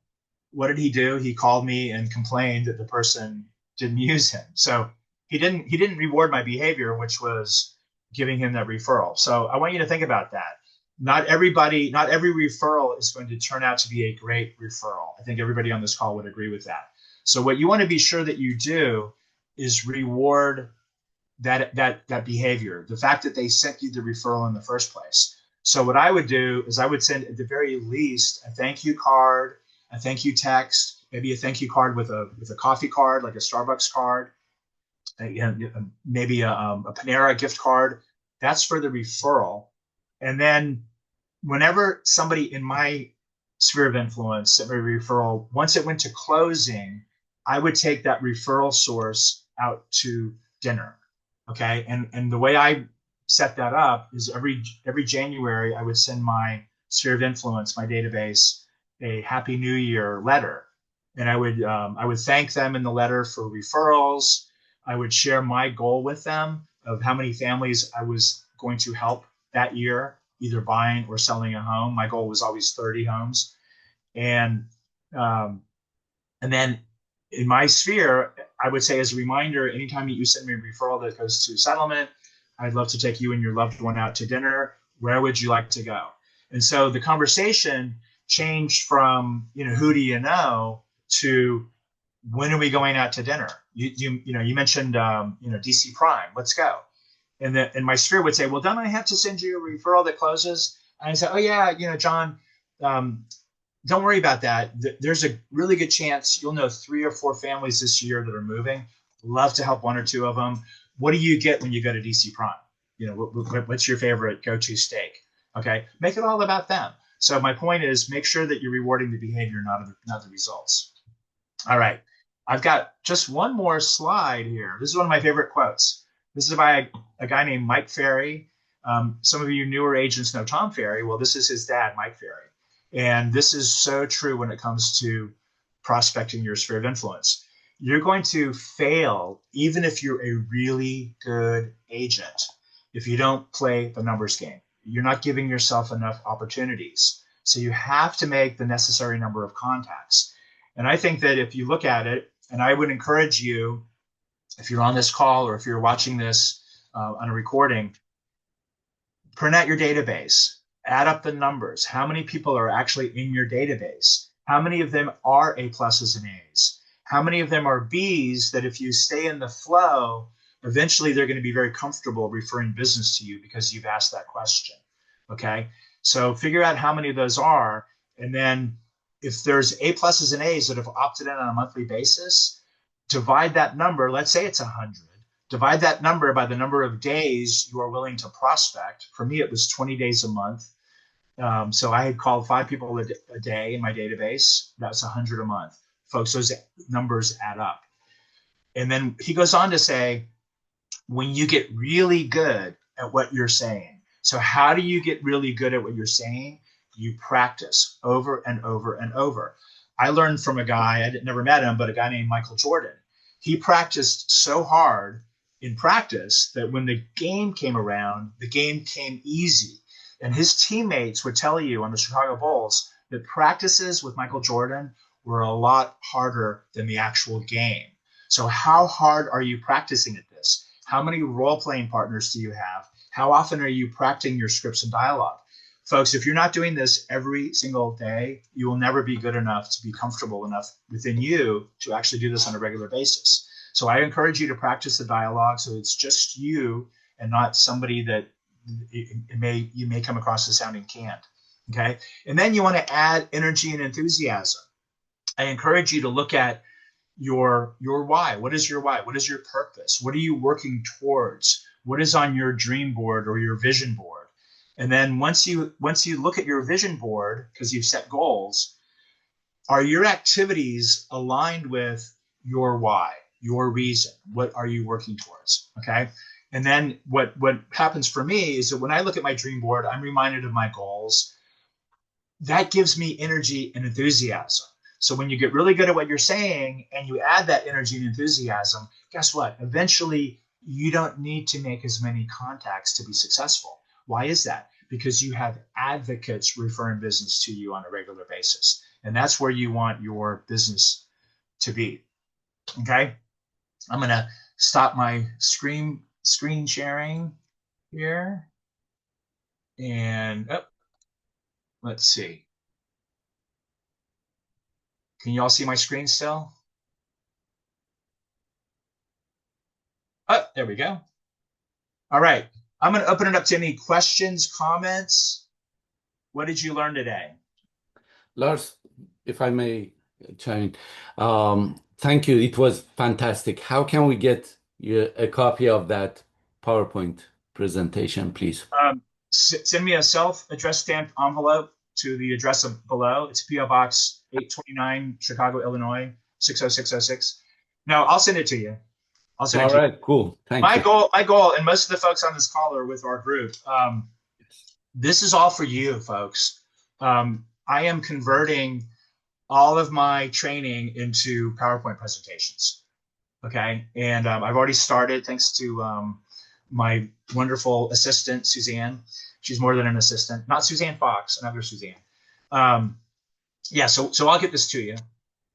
what did he do? He called me and complained that the person didn't use him. So he didn't reward my behavior, which was giving him that referral. So I want you to think about that. Not every referral is going to turn out to be a great referral. I think everybody on this call would agree with that. So what you want to be sure that you do is reward that behavior, the fact that they sent you the referral in the first place. So what I would do is I would send at the very least a thank you card, a thank you text, maybe a thank you card with a coffee card, like a Starbucks card, maybe a Panera gift card. That's for the referral. And then whenever somebody in my sphere of influence sent me a referral, once it went to closing, I would take that referral source out to dinner. Okay. And the way I set that up is every January, I would send my sphere of influence, my database, a Happy New Year letter. And I would thank them in the letter for referrals. I would share my goal with them of how many families I was going to help that year, either buying or selling a home. My goal was always 30 homes. And then in my sphere, I would say as a reminder, anytime you send me a referral that goes to settlement, I'd love to take you and your loved one out to dinner. Where would you like to go? And so the conversation changed from, who do you know, to when are we going out to dinner? You mentioned, DC Prime, let's go. And my sphere would say, well, don't I have to send you a referral that closes? And I said, oh yeah, John, don't worry about that. There's a really good chance you'll know 3 or 4 families this year that are moving. Love to help 1 or 2 of them. What do you get when you go to DC Prime? What's your favorite go-to steak? Okay, make it all about them. So my point is, make sure that you're rewarding the behavior, not the results. All right, I've got just one more slide here. This is one of my favorite quotes. This is by a guy named Mike Ferry. Some of you newer agents know Tom Ferry. Well, this is his dad, Mike Ferry. And this is so true when it comes to prospecting your sphere of influence. You're going to fail even if you're a really good agent. If you don't play the numbers game, you're not giving yourself enough opportunities. So you have to make the necessary number of contacts. And I think that if you look at it, and I would encourage you, if you're on this call or if you're watching this on a recording, print out your database, add up the numbers. How many people are actually in your database? How many of them are A pluses and A's? How many of them are B's that if you stay in the flow, eventually they're going to be very comfortable referring business to you because you've asked that question. Okay. So figure out how many of those are. And then if there's A pluses and A's that have opted in on a monthly basis, divide that number. Let's say it's 100. Divide that number by the number of days you are willing to prospect. For me, it was 20 days a month. So I had called 5 people a day in my database. That's 100 a month. Folks, those numbers add up. And then he goes on to say, when you get really good at what you're saying. So how do you get really good at what you're saying? You practice over and over and over. I learned from a guy, I never met him, but a guy named Michael Jordan. He practiced so hard in practice that when the game came around, the game came easy. And his teammates would tell you on the Chicago Bulls that practices with Michael Jordan were a lot harder than the actual game. So how hard are you practicing at this? How many role-playing partners do you have? How often are you practicing your scripts and dialogue? Folks, if you're not doing this every single day, you will never be good enough to be comfortable enough within you to actually do this on a regular basis. So I encourage you to practice the dialogue so it's just you and not somebody that you may come across as sounding canned. Okay. And then you want to add energy and enthusiasm. I encourage you to look at your why. What is your why? What is your purpose? What are you working towards? What is on your dream board or your vision board? And then once you look at your vision board, because you've set goals, are your activities aligned with your why, your reason? What are you working towards? Okay. And then what happens for me is that when I look at my dream board, I'm reminded of my goals. That gives me energy and enthusiasm. So when you get really good at what you're saying and you add that energy and enthusiasm, guess what? Eventually, you don't need to make as many contacts to be successful. Why is that? Because you have advocates referring business to you on a regular basis. And that's where you want your business to be. Okay. I'm going to stop my screen sharing here. And let's see. Can you all see my screen still? Oh, there we go. All right. I'm going to open it up to any questions, comments. What did you learn today? Lars, if I may chime in, thank you. It was fantastic. How can we get you a copy of that PowerPoint presentation, please? Send me a self-addressed stamped envelope to the address below. It's P.O. Box 829, Chicago, Illinois, 60606. No, I'll send it to you. I'll send it to you. All right, cool. Thank you. My goal, and most of the folks on this call are with our group. This is all for you, folks. I am converting all of my training into PowerPoint presentations. Okay, and I've already started thanks to my wonderful assistant, Suzanne. She's more than an assistant, not Suzanne Fox, another Suzanne. Yeah, so I'll get this to you.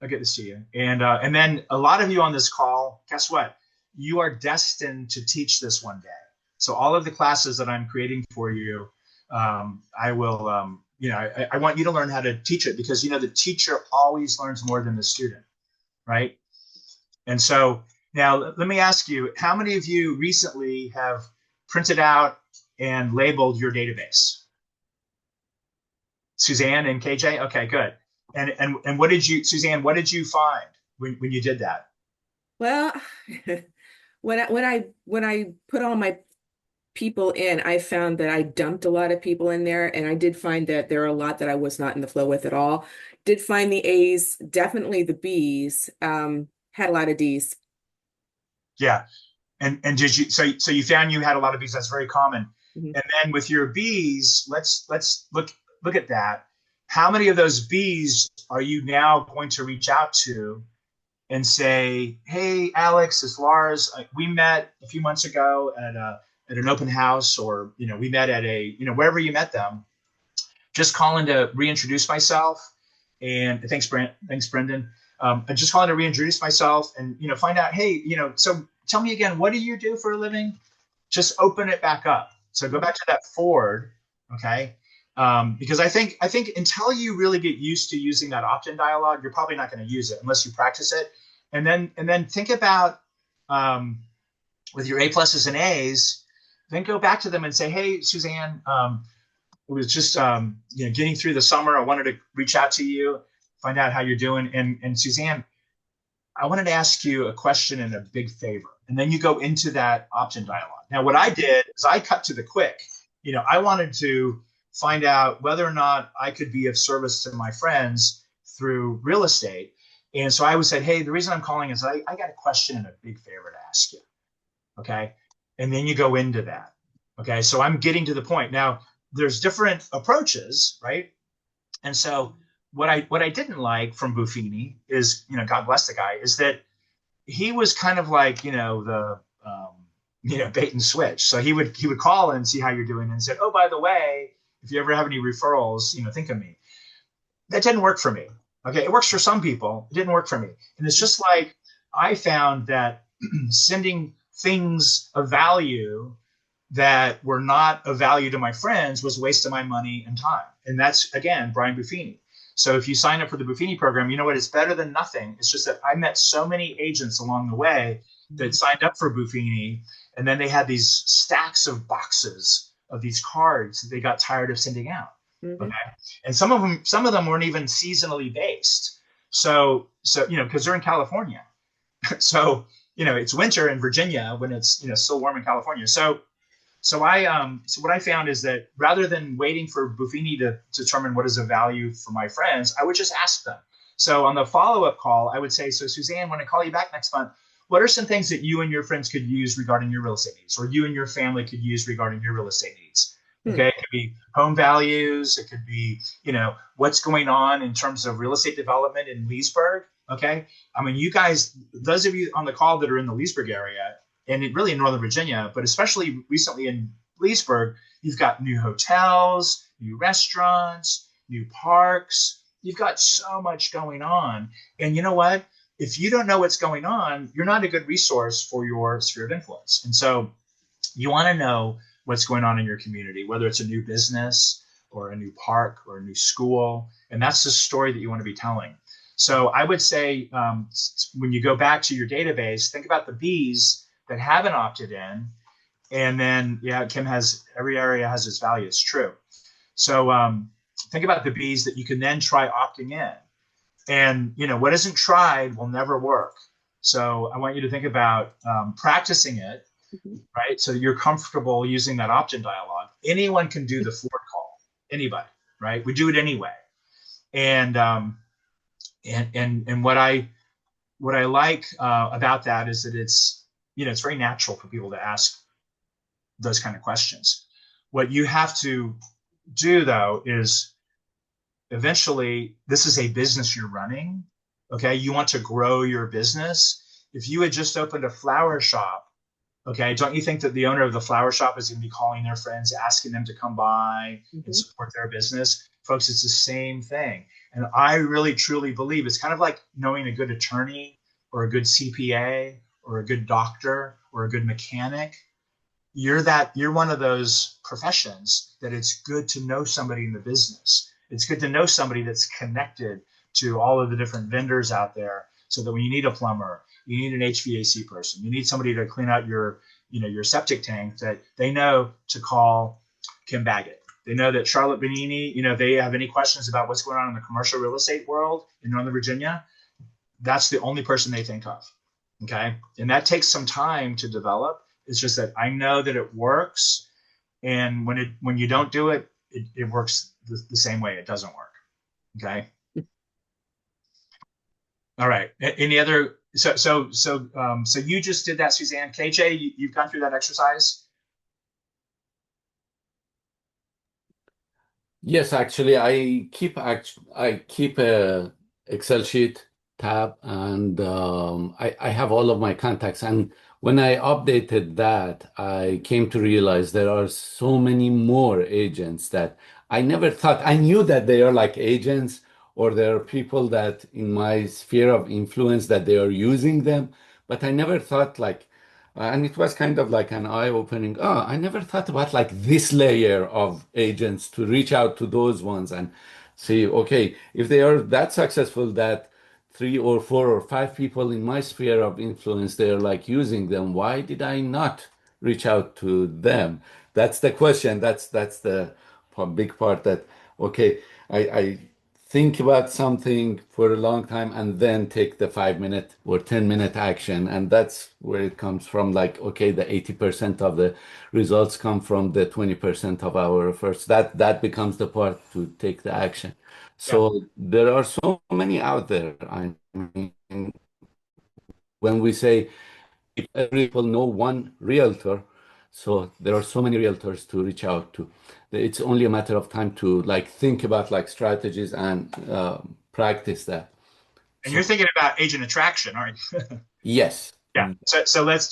I'll get this to you. And then a lot of you on this call, guess what? You are destined to teach this one day. So all of the classes that I'm creating for you, I will, I want you to learn how to teach it because, the teacher always learns more than the student, right? And so now let me ask you, how many of you recently have printed out and labeled your database? Suzanne and KJ? Okay, good. And what did you, Suzanne, what did you find when you did that? Well, when I put all my people in, I found that I dumped a lot of people in there, and I did find that there are a lot that I was not in the flow with at all. Did find the A's, definitely the B's, had a lot of D's. Yeah. And did you, so you found you had a lot of B's, that's very common. Mm-hmm. And then with your B's, let's look at that. How many of those B's are you now going to reach out to and say, hey, Alex, it's Lars. We met a few months ago at an open house, or, we met at wherever you met them. Just calling to reintroduce myself. And thanks, Brendan. I'm just calling to reintroduce myself and, find out, hey, so tell me again, what do you do for a living? Just open it back up. So go back to that forward. Okay. Because I think until you really get used to using that opt-in dialogue, you're probably not going to use it unless you practice it. And then think about with your A pluses and A's, then go back to them and say, hey, Suzanne, it was just getting through the summer. I wanted to reach out to you, find out how you're doing. And Suzanne, I wanted to ask you a question and a big favor. And then you go into that opt-in dialogue. Now, what I did is I cut to the quick. I wanted to find out whether or not I could be of service to my friends through real estate. And so I would say, hey, the reason I'm calling is I got a question and a big favor to ask you. Okay. And then you go into that. Okay. So I'm getting to the point. Now, there's different approaches, right? And so what I didn't like from Buffini is, God bless the guy, is that he was kind of like, the bait and switch. So he would call and see how you're doing and said, oh, by the way, if you ever have any referrals, think of me. That didn't work for me. Okay. It works for some people. It didn't work for me. And it's just like I found that sending things of value that were not of value to my friends was a waste of my money and time. And that's, again, Brian Buffini. So if you sign up for the Buffini program, you know what? It's better than nothing. It's just that I met so many agents along the way that signed up for Buffini, and then they had these stacks of boxes of these cards that they got tired of sending out. Mm-hmm. Okay. And some of them weren't even seasonally based. So, because they're in California. So, it's winter in Virginia when it's, still warm in California. So what I found is that rather than waiting for Buffini to determine what is of value for my friends, I would just ask them. So on the follow-up call, I would say, so Suzanne, when I call you back next month, what are some things that you and your friends could use regarding your real estate needs, or you and your family could use regarding your real estate needs? Okay. It could be home values. It could be, what's going on in terms of real estate development in Leesburg. Okay. I mean, you guys, those of you on the call that are in the Leesburg area, and really in Northern Virginia, but especially recently in Leesburg, you've got new hotels, new restaurants, new parks. You've got so much going on. And you know what? If you don't know what's going on, you're not a good resource for your sphere of influence. And so you want to know what's going on in your community, whether it's a new business or a new park or a new school. And that's the story that you want to be telling. So I would say when you go back to your database, think about the Bs that haven't opted in. And then, Kim has, every area has its value. It's true. So think about the Bs that you can then try opting in. And, what isn't tried will never work. So I want you to think about practicing it, right? So you're comfortable using that opt-in dialogue. Anyone can do the forward call, anybody, right? We do it anyway. And what I like about that is that it's very natural for people to ask those kind of questions. What you have to do, though, is eventually, this is a business you're running. Okay. You want to grow your business. If you had just opened a flower shop, okay, don't you think that the owner of the flower shop is going to be calling their friends, asking them to come by and support their business? Folks, it's the same thing. And I really, truly believe it's kind of like knowing a good attorney or a good CPA or a good doctor or a good mechanic. You're one of those professions that it's good to know somebody in the business. It's good to know somebody that's connected to all of the different vendors out there, so that when you need a plumber, you need an HVAC person, you need somebody to clean out your septic tank, that they know to call Kim Baggett. They know that Charlotte Benini, if they have any questions about what's going on in the commercial real estate world in Northern Virginia, that's the only person they think of. Okay. And that takes some time to develop. It's just that I know that it works. And when you don't do it, it works the same way. It doesn't work. Okay. All right. Any other? So you just did that, Suzanne. KJ, you've gone through that exercise. Yes, actually, I keep a Excel sheet tab, and I have all of my contacts. And when I updated that, I came to realize there are so many more agents that I never thought. I knew that they are like agents, or there are people that in my sphere of influence that they are using them, but I never thought like, and it was kind of like an eye-opening. Oh, I never thought about like this layer of agents to reach out to those ones and see, okay, if they are that successful that 3 or 4 or 5 people in my sphere of influence, they're like using them, why did I not reach out to them? That's the question. That's the big part that, okay, I think about something for a long time and then take the 5 minute or 10-minute action. And that's where it comes from. Like, okay, the 80% of the results come from the 20% of our efforts. That becomes the part to take the action. Yeah. So there are so many out there. I mean, when we say if every people know one realtor, so there are so many realtors to reach out to. It's only a matter of time to like think about like strategies and practice that. And you're So thinking about agent attraction, aren't you? yes, Yeah. So we got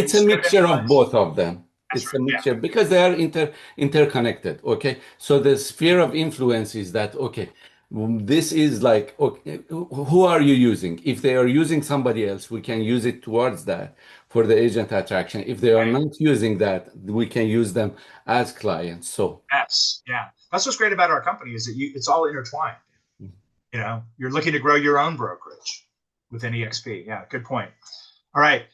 it's a sphere of mixture of influence. both of them. That's It's right. a Yeah. mixture because they are interconnected. Okay, so the sphere of influence is that okay. This is like, okay, who are you using? If they are using somebody else, we can use it towards that for the agent attraction. If they are Right. not using that, we can use them as clients. So, Yes. Yeah. That's what's great about our company is that it's all intertwined. You know, you're looking to grow your own brokerage with an EXP. Yeah. Good point. All right.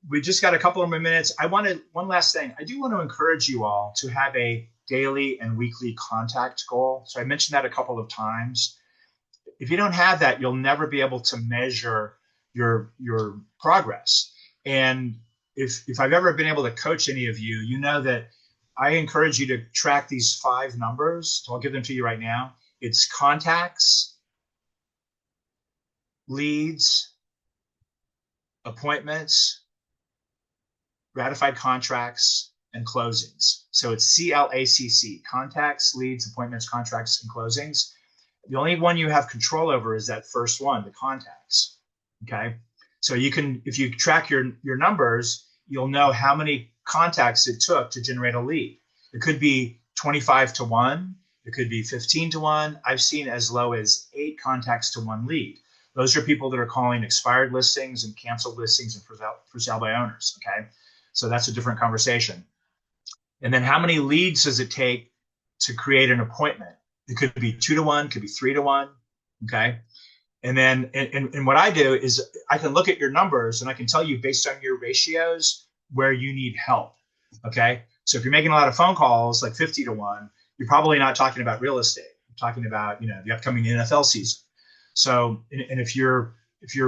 We just got a couple of more minutes. One last thing. I do want to encourage you all to have a daily and weekly contact goal. So I mentioned that a couple of times. If you don't have that, you'll never be able to measure your progress. And if I've ever been able to coach any of you, you know that I encourage you to track these 5 numbers. So I'll give them to you right now. It's contacts, leads, appointments, ratified contracts, and closings. So it's CLACC, contacts, leads, appointments, contracts, and closings. The only one you have control over is that first one, the contacts. Okay. So you can, if you track your numbers, you'll know how many contacts it took to generate a lead. It could be 25 to 1. It could be 15 to 1. I've seen as low as 8 contacts to 1 lead. Those are people that are calling expired listings and canceled listings and for sale by owners. Okay. So that's a different conversation. And then how many leads does it take to create an appointment? It could be 2 to 1, could be 3 to 1. Okay. And then, and what I do is I can look at your numbers and I can tell you based on your ratios where you need help. Okay. So if you're making a lot of phone calls, like 50 to 1, you're probably not talking about real estate. You're talking about, the upcoming NFL season. So, and if you're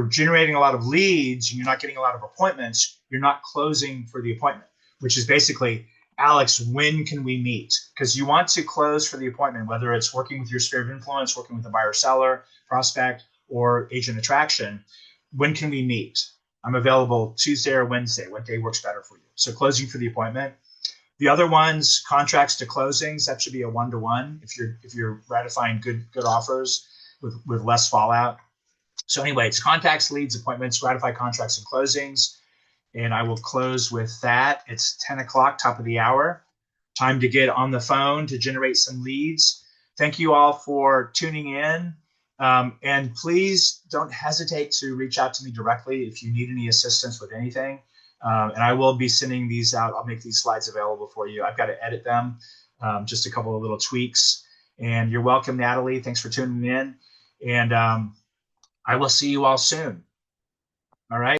generating a lot of leads and you're not getting a lot of appointments, you're not closing for the appointment, which is basically, Alex, when can we meet? Because you want to close for the appointment, whether it's working with your sphere of influence, working with a buyer seller, prospect, or agent attraction. When can we meet? I'm available Tuesday or Wednesday. What day works better for you? So closing for the appointment. The other ones, contracts to closings, that should be a 1-to-1 if you're ratifying good offers with less fallout. So anyway, it's contacts, leads, appointments, ratified contracts, and closings. And I will close with that. It's 10 o'clock, top of the hour. Time to get on the phone to generate some leads. Thank you all for tuning in. And please don't hesitate to reach out to me directly if you need any assistance with anything. And I will be sending these out. I'll make these slides available for you. I've got to edit them, just a couple of little tweaks. And you're welcome, Natalie. Thanks for tuning in. And I will see you all soon. All right.